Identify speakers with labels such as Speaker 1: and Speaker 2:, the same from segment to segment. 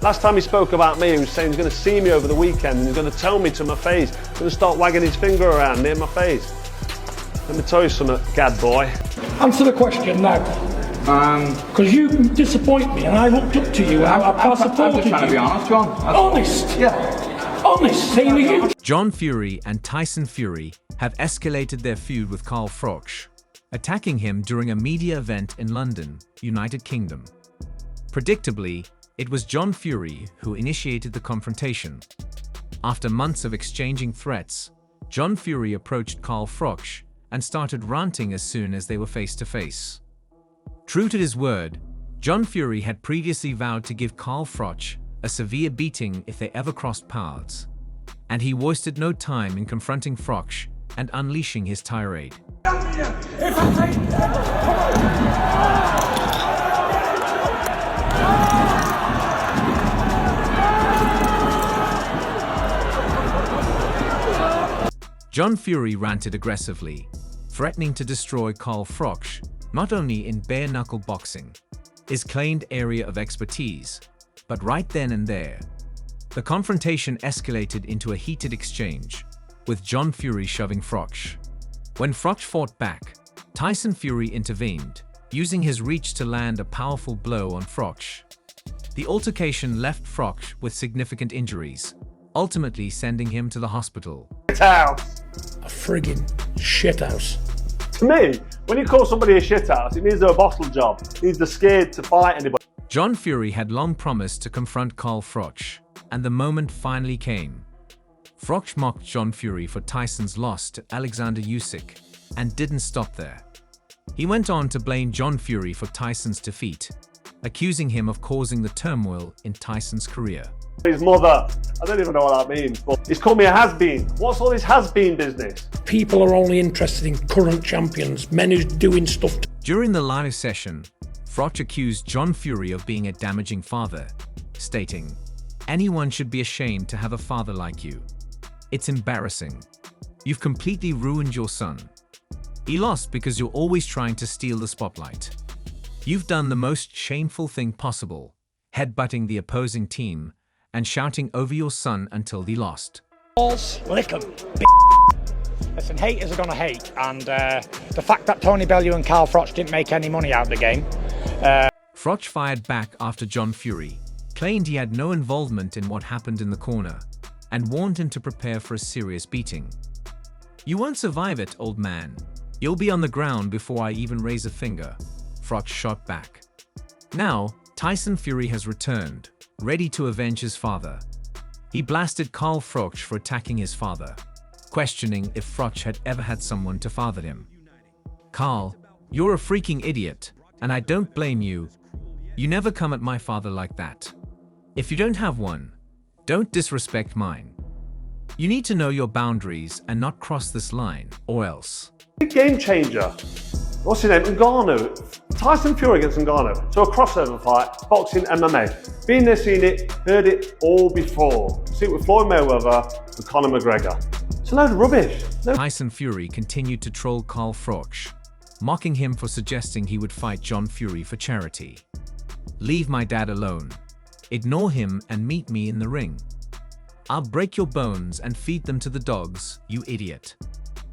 Speaker 1: Last time he spoke about me, he was saying he's going to see me over the weekend and he's going to tell me to my face. He's going to start wagging his finger around near my face. Let me tell you something, gad boy.
Speaker 2: Answer the question now. Because you disappoint me and I looked up to you. I supported you. I'm
Speaker 3: trying to be honest, John.
Speaker 2: Honest?
Speaker 3: Yeah.
Speaker 2: Honest, same as you.
Speaker 4: John Fury and Tyson Fury have escalated their feud with Carl Froch, attacking him during a media event in London, United Kingdom. Predictably, it was John Fury who initiated the confrontation. After months of exchanging threats, John Fury approached Carl Froch and started ranting as soon as they were face to face. True to his word, John Fury had previously vowed to give Carl Froch a severe beating if they ever crossed paths, and he wasted no time in confronting Froch and unleashing his tirade. John Fury ranted aggressively, threatening to destroy Carl Froch, not only in bare-knuckle boxing, his claimed area of expertise, but right then and there. The confrontation escalated into a heated exchange, with John Fury shoving Froch. When Froch fought back, Tyson Fury intervened, using his reach to land a powerful blow on Froch. The altercation left Froch with significant injuries, ultimately sending him to the hospital.
Speaker 1: House.
Speaker 2: A friggin' shithouse.
Speaker 1: To me, when you call somebody a shithouse, it means they're a bottle job. It means they're scared to fight anybody.
Speaker 4: John Fury had long promised to confront Carl Froch, and the moment finally came. Froch mocked John Fury for Tyson's loss to Alexander Usyk, and didn't stop there. He went on to blame John Fury for Tyson's defeat, accusing him of causing the turmoil in Tyson's career.
Speaker 1: His mother, I don't even know what that means, but he's called me a has-been. What's all this has-been business?
Speaker 2: People are only interested in current champions, men who's doing stuff.
Speaker 4: During the live session, Froch accused John Fury of being a damaging father, stating, "Anyone should be ashamed to have a father like you. It's embarrassing. You've completely ruined your son. He lost because you're always trying to steal the spotlight. You've done the most shameful thing possible, headbutting the opposing team and shouting over your son until he lost."
Speaker 5: Lick 'em. Listen, haters are gonna hate, and the fact that Tony Bellew and Carl Froch didn't make any money out of the game.
Speaker 4: Froch fired back after John Fury claimed he had no involvement in what happened in the corner, and warned him to prepare for a serious beating. "You won't survive it, old man. You'll be on the ground before I even raise a finger," Froch shot back. Now, Tyson Fury has returned, ready to avenge his father. He blasted Carl Froch for attacking his father, questioning if Froch had ever had someone to father him. "Carl, you're a freaking idiot, and I don't blame you. You never come at my father like that. If you don't have one, don't disrespect mine. You need to know your boundaries and not cross this line, or else."
Speaker 1: Big game changer. What's his name? Ngannou. Tyson Fury against Ngannou. So a crossover fight, boxing, MMA. Been there, seen it, heard it all before. See it with Floyd Mayweather and Conor McGregor. It's a load of rubbish.
Speaker 4: Tyson Fury continued to troll Carl Froch, mocking him for suggesting he would fight John Fury for charity. "Leave my dad alone. Ignore him and meet me in the ring. I'll break your bones and feed them to the dogs, you idiot.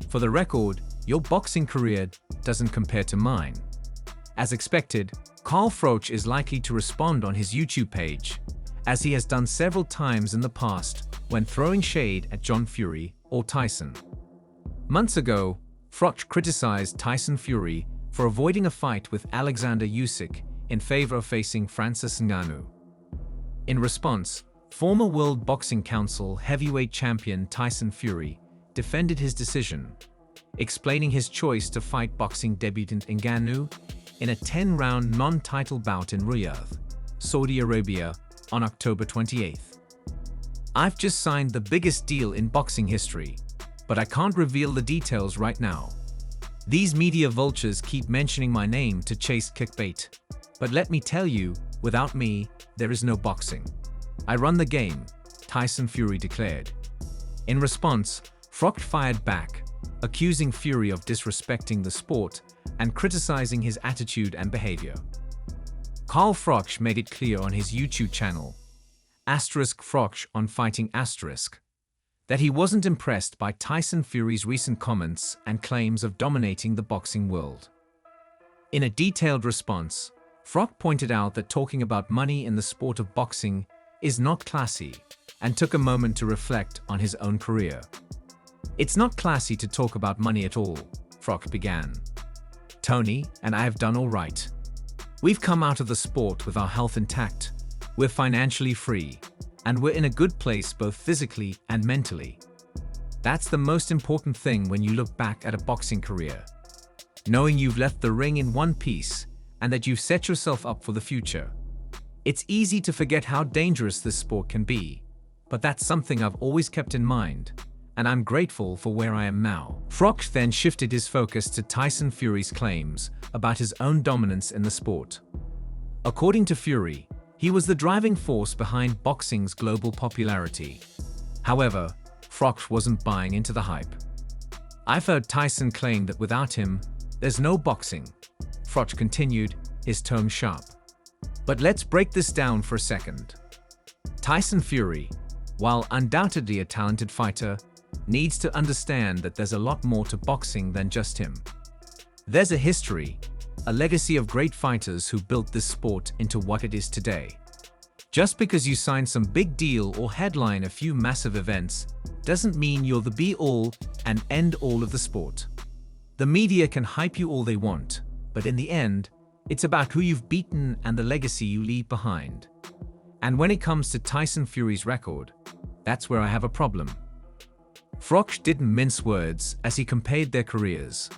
Speaker 4: For the record, your boxing career doesn't compare to mine." As expected, Carl Froch is likely to respond on his YouTube page, as he has done several times in the past when throwing shade at John Fury or Tyson. Months ago, Froch criticized Tyson Fury for avoiding a fight with Alexander Usyk in favor of facing Francis Ngannou. In response, former World Boxing Council heavyweight champion Tyson Fury defended his decision, explaining his choice to fight boxing debutant Ngannou in a 10-round non-title bout in Riyadh, Saudi Arabia, on October 28th. "I've just signed the biggest deal in boxing history, but I can't reveal the details right now. These media vultures keep mentioning my name to chase clickbait, but let me tell you, without me, there is no boxing. I run the game," Tyson Fury declared. In response, Froch fired back, accusing Fury of disrespecting the sport and criticizing his attitude and behavior. Carl Froch made it clear on his YouTube channel, Froch on fighting that he wasn't impressed by Tyson Fury's recent comments and claims of dominating the boxing world. In a detailed response, Froch pointed out that talking about money in the sport of boxing is not classy and took a moment to reflect on his own career. "It's not classy to talk about money at all," Froch began. "Tony and I have done all right. We've come out of the sport with our health intact, we're financially free, and we're in a good place both physically and mentally. That's the most important thing when you look back at a boxing career. Knowing you've left the ring in one piece and that you've set yourself up for the future. It's easy to forget how dangerous this sport can be, but that's something I've always kept in mind, and I'm grateful for where I am now." Froch then shifted his focus to Tyson Fury's claims about his own dominance in the sport. According to Fury, he was the driving force behind boxing's global popularity. However, Froch wasn't buying into the hype. "I've heard Tyson claim that without him, there's no boxing," Froch continued, his tone sharp. "But let's break this down for a second. Tyson Fury, while undoubtedly a talented fighter, needs to understand that there's a lot more to boxing than just him. There's a history, a legacy of great fighters who built this sport into what it is today. Just because you sign some big deal or headline a few massive events doesn't mean you're the be-all and end-all of the sport. The media can hype you all they want, but in the end, it's about who you've beaten and the legacy you leave behind. And when it comes to Tyson Fury's record, that's where I have a problem." Froch didn't mince words as he compared their careers,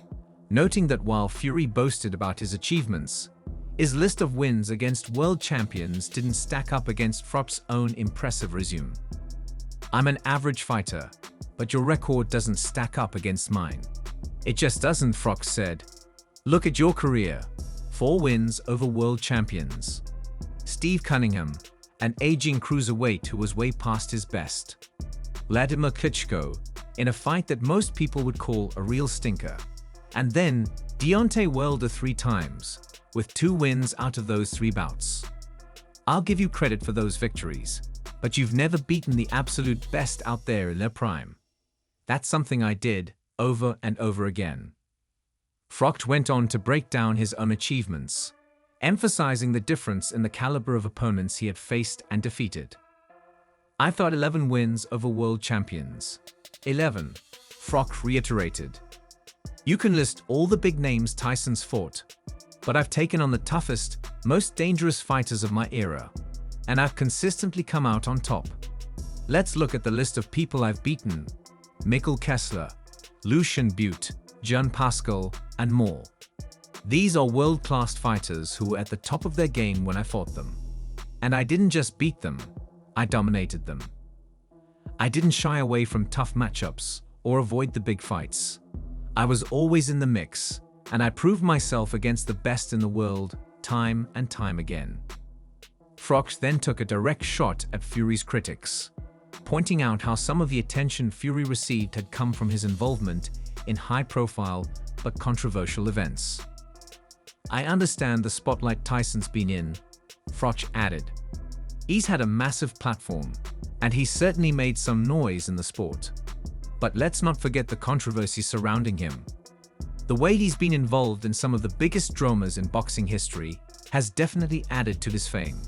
Speaker 4: noting that while Fury boasted about his achievements, his list of wins against world champions didn't stack up against Froch's own impressive resume. "I'm an average fighter, but your record doesn't stack up against mine. It just doesn't," Froch said. "Look at your career. 4 wins over world champions. Steve Cunningham, an aging cruiserweight who was way past his best. Vladimir Klitschko, in a fight that most people would call a real stinker. And then Deontay Wilder 3 times, with 2 wins out of those 3 bouts. I'll give you credit for those victories, but you've never beaten the absolute best out there in their prime. That's something I did, over and over again." Froch went on to break down his own achievements, emphasizing the difference in the caliber of opponents he had faced and defeated. "I've got 11 wins over world champions." 11, Froch reiterated. "You can list all the big names Tyson's fought, but I've taken on the toughest, most dangerous fighters of my era, and I've consistently come out on top. Let's look at the list of people I've beaten: Mikkel Kessler, Lucian Butte, John Pascal, and more. These are world-class fighters who were at the top of their game when I fought them. And I didn't just beat them, I dominated them. I didn't shy away from tough matchups or avoid the big fights. I was always in the mix, and I proved myself against the best in the world time and time again." Froch then took a direct shot at Fury's critics, pointing out how some of the attention Fury received had come from his involvement in high-profile but controversial events. "I understand the spotlight Tyson's been in," Froch added. "He's had a massive platform, and he's certainly made some noise in the sport. But let's not forget the controversy surrounding him. The way he's been involved in some of the biggest dramas in boxing history has definitely added to his fame.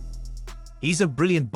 Speaker 4: He's a brilliant